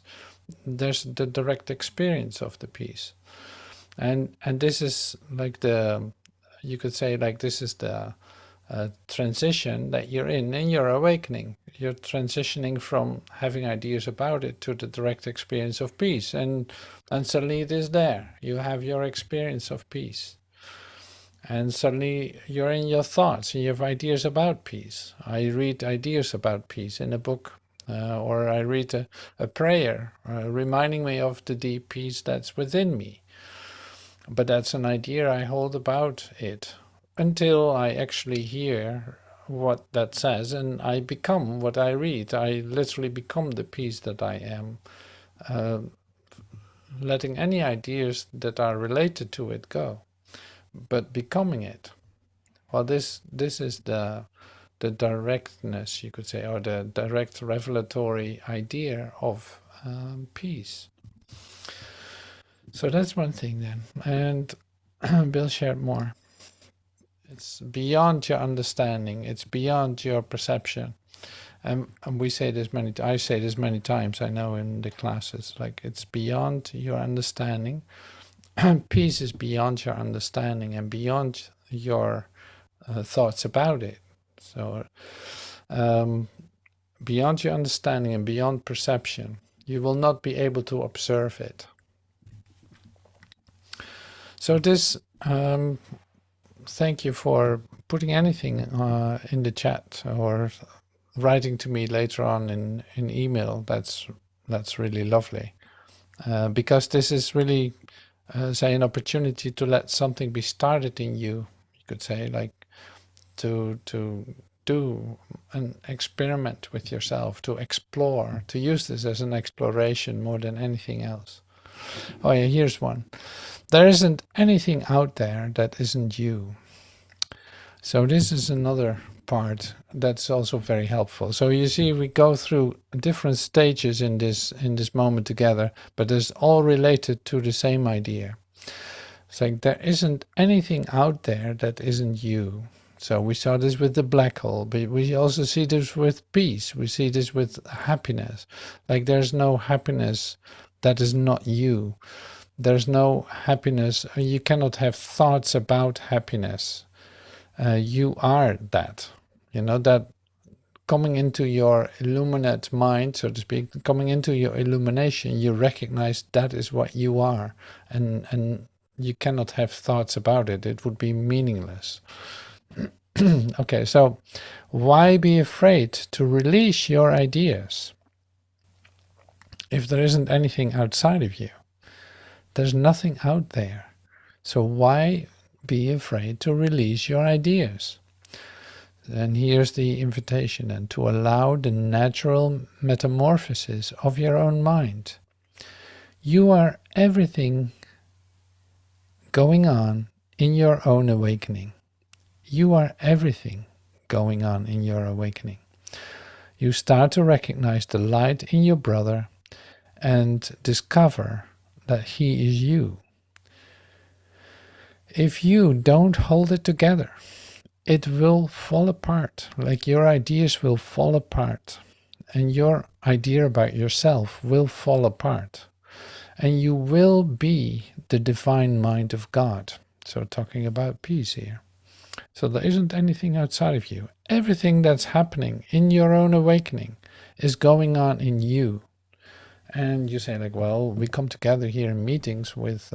There's the direct experience of the peace. And this is like the, you could say, like, this is the transition that you're in your awakening. You're transitioning from having ideas about it to the direct experience of peace, and suddenly it is there. You have your experience of peace, and suddenly you're in your thoughts and you have ideas about peace. I read ideas about peace in a book, or I read a prayer reminding me of the deep peace that's within me. But that's an idea I hold about it until I actually hear what that says, and I become what I read. I literally become the peace that I am, letting any ideas that are related to it go, but becoming it. Well, this is the directness, you could say, or the direct revelatory idea of peace. So that's one thing then, and Bill shared more. It's beyond your understanding. It's beyond your perception. And we say this many. I say this many times. I know in the classes, like, it's beyond your understanding. Peace is beyond your understanding and beyond your thoughts about it. So beyond your understanding and beyond perception, you will not be able to observe it. So this. Thank you for putting anything in the chat or writing to me later on in email. That's really lovely, because this is really, say, an opportunity to let something be started in you. You could say, like, to do an experiment with yourself, to explore, to use this as an exploration more than anything else. Oh yeah, here's one. There isn't anything out there that isn't you. So this is another part that's also very helpful. So you see, we go through different stages in this moment together, but it's all related to the same idea. It's like, there isn't anything out there that isn't you. So we saw this with the black hole, but we also see this with peace. We see this with happiness. Like, there's no happiness that is not you. There's no happiness. You cannot have thoughts about happiness. You are that. You know, that coming into your illuminate mind, so to speak, coming into your illumination, you recognize that is what you are. And you cannot have thoughts about it. It would be meaningless. Okay, so why be afraid to release your ideas if there isn't anything outside of you? There's nothing out there. So why be afraid to release your ideas? And here's the invitation then, to allow the natural metamorphosis of your own mind. You are everything going on in your own awakening. You are everything going on in your awakening. You start to recognize the light in your brother and discover that he is you. If you don't hold it together, it will fall apart. Like, your ideas will fall apart, and your idea about yourself will fall apart, and you will be the divine mind of God. So talking about peace here. So there isn't anything outside of you. Everything that's happening in your own awakening is going on in you. And you say like, well, we come together here in meetings with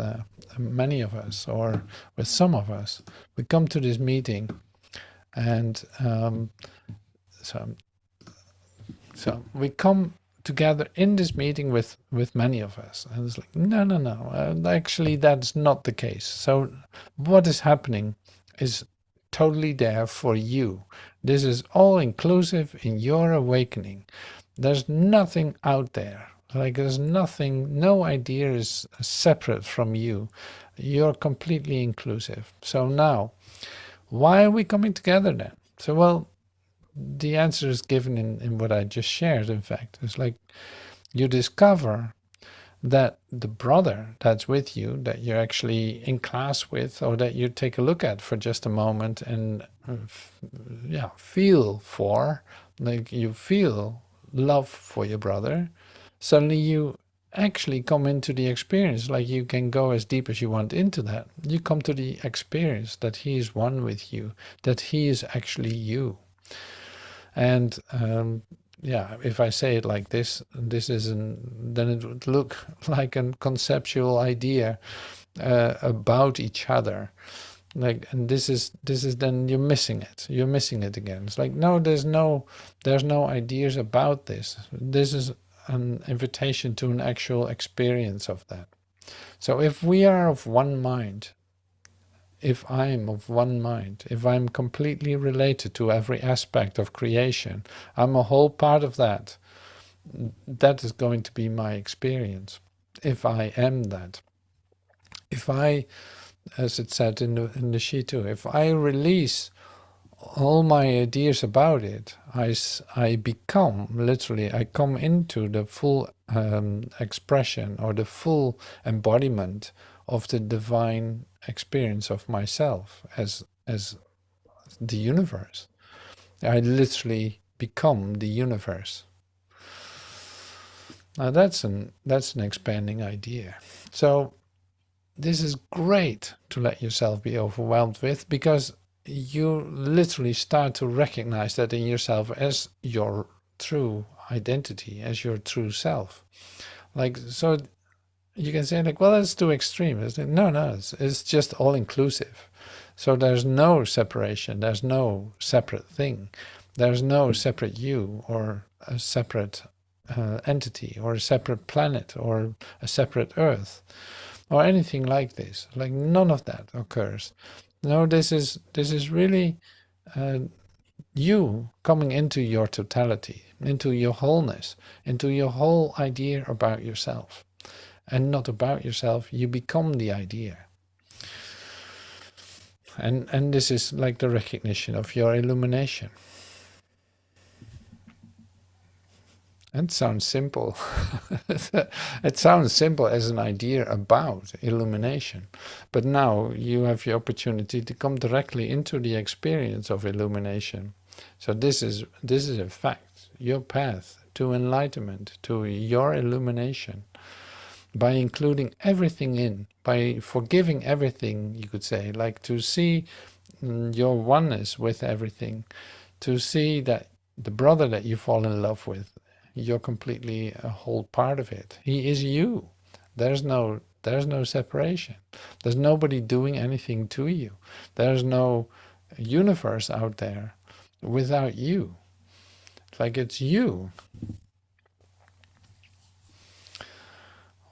many of us, or with some of us. We come to this meeting, and so we come together in this meeting with many of us. And it's like, no. Actually, that's not the case. So what is happening is totally there for you. This is all inclusive in your awakening. There's nothing out there. Like there's nothing, no idea is separate from you. You're completely inclusive. So now, why are we coming together then? So, well, the answer is given in what I just shared, in fact. It's like you discover that the brother that's with you, that you're actually in class with, or that you take a look at for just a moment and yeah, feel for, like you feel love for your brother, suddenly you actually come into the experience, like you can go as deep as you want into that. You come to the experience that he is one with you, that he is actually you. And yeah, if I say it like this isn't, then it would look like a conceptual idea about each other. Like, and this is then you're missing it. You're missing it again. It's like, no, there's no ideas about this. This is an invitation to an actual experience of that. So if we are of one mind, if I'm of one mind, if I'm completely related to every aspect of creation, I'm a whole part of that. That is going to be my experience. If I am that. If I, as it said in the sheet too, if I release all my ideas about it, I become, literally, I come into the full expression or the full embodiment of the divine experience of myself as the universe. I literally become the universe. Now that's an expanding idea. So this is great to let yourself be overwhelmed with, because you literally start to recognize that in yourself as your true identity, as your true self. Like, so you can say like, well, that's too extreme. It's like, no, it's just all inclusive. So there's no separation. There's no separate thing. There's no separate you, or a separate entity, or a separate planet, or a separate earth, or anything like this. Like, none of that occurs. No, this is really you coming into your totality, into your wholeness, into your whole idea about yourself. And not about yourself, you become the idea. And this is like the recognition of your illumination. It sounds simple. It sounds simple as an idea about illumination. But now you have the opportunity to come directly into the experience of illumination. So this is in fact your path to enlightenment, to your illumination. By including everything in, by forgiving everything, you could say, like to see your oneness with everything, to see that the brother that you fall in love with, you're completely a whole part of it. He is you. There's no separation. There's nobody doing anything to you. There's no universe out there without you. It's like it's you.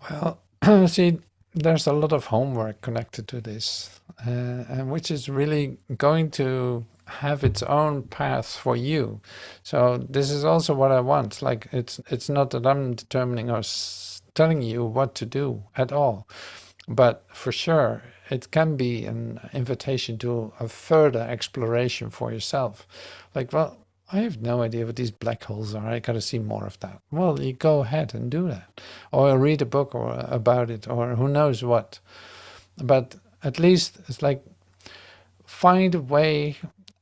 Well, see, there's a lot of homework connected to this, and which is really going to have its own path for you. So this is also what I want. Like, it's not that I'm determining or telling you what to do at all, but for sure it can be an invitation to a further exploration for yourself. Like, well, I have no idea what these black holes are. I got to see more of that. Well, you go ahead and do that, or read a book or about it, or who knows what. But at least it's like, find a way,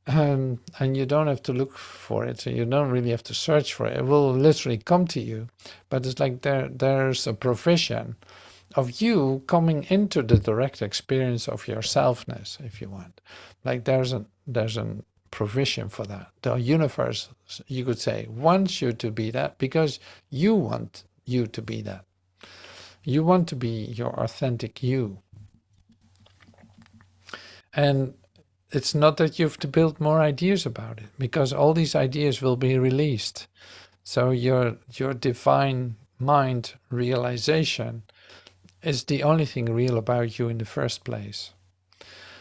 and you don't have to look for it. So you don't really have to search for it. It will literally come to you. But it's like there's a provision of you coming into the direct experience of your selfness, if you want. Like there's a provision for that. The universe, you could say, wants you to be that because you want you to be that. You want to be your authentic you. And it's not that you have to build more ideas about it, because all these ideas will be released. So your divine mind realization is the only thing real about you in the first place.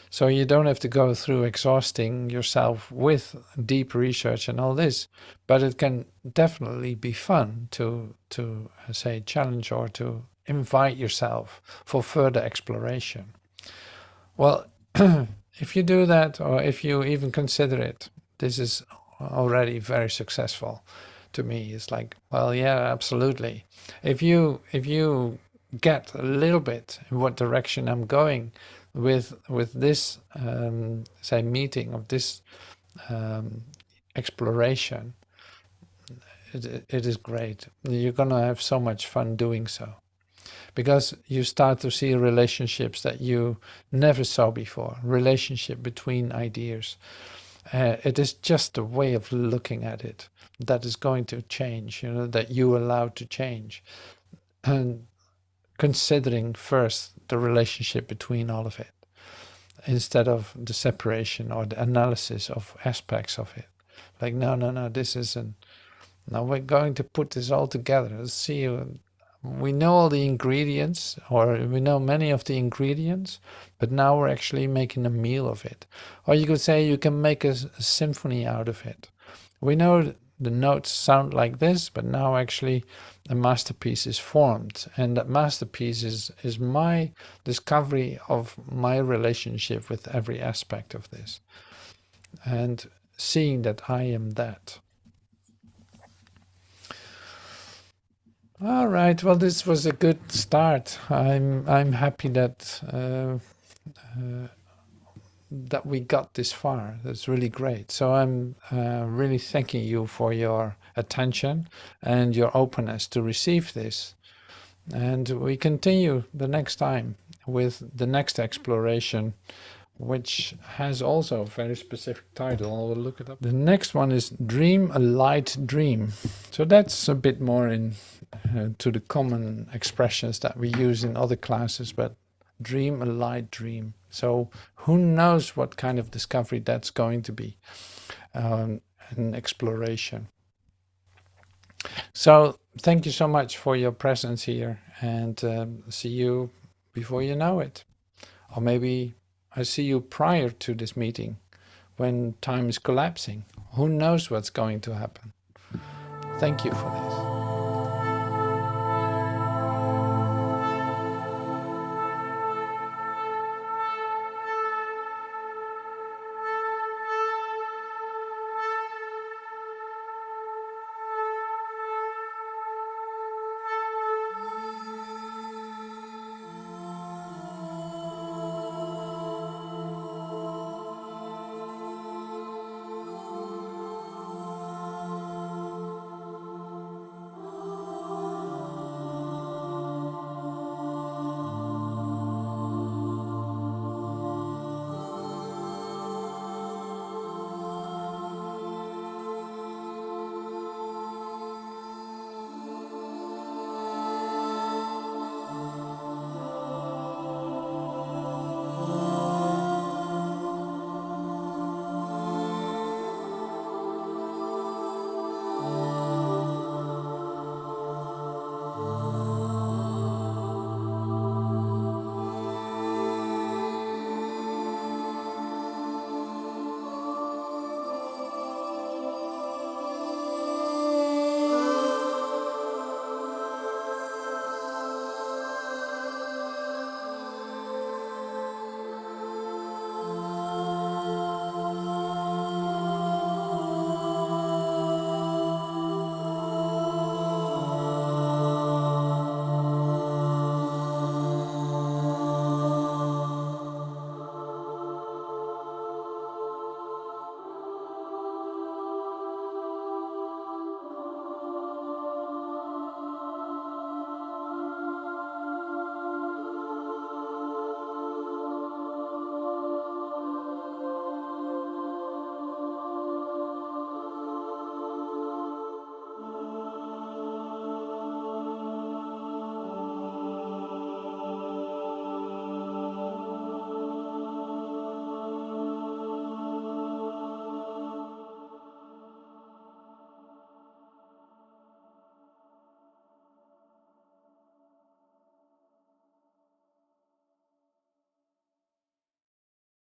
So you don't have to go through exhausting yourself with deep research and all this, but it can definitely be fun to say challenge or to invite yourself for further exploration. Well, if you do that, or if you even consider it, this is already very successful to me. It's like, well, yeah, absolutely. If you get a little bit in what direction I'm going with this say meeting of this exploration, it is great. You're gonna have so much fun doing so, because you start to see relationships that you never saw before, relationship between ideas. It is just a way of looking at it that is going to change, that you allow to change. And considering first the relationship between all of it, instead of the separation or the analysis of aspects of it. Like, no, this isn't. Now we're going to put this all together. Let's see. We know all the ingredients, or we know many of the ingredients, but now we're actually making a meal of it. Or you could say you can make a symphony out of it. We know the notes sound like this, but now actually a masterpiece is formed. And that masterpiece is my discovery of my relationship with every aspect of this. And seeing that I am that. All right. Well, this was a good start. I'm happy that that we got this far. That's really great. So I'm really thanking you for your attention and your openness to receive this. And we continue the next time with the next exploration, which has also a very specific title. I'll look it up. The next one is Dream a Light Dream. So that's a bit more in to the common expressions that we use in other classes, but dream a light dream. So who knows what kind of discovery that's going to be, an exploration. So thank you so much for your presence here, and see you before you know it. Or maybe I see you prior to this meeting when time is collapsing. Who knows what's going to happen? Thank you for this.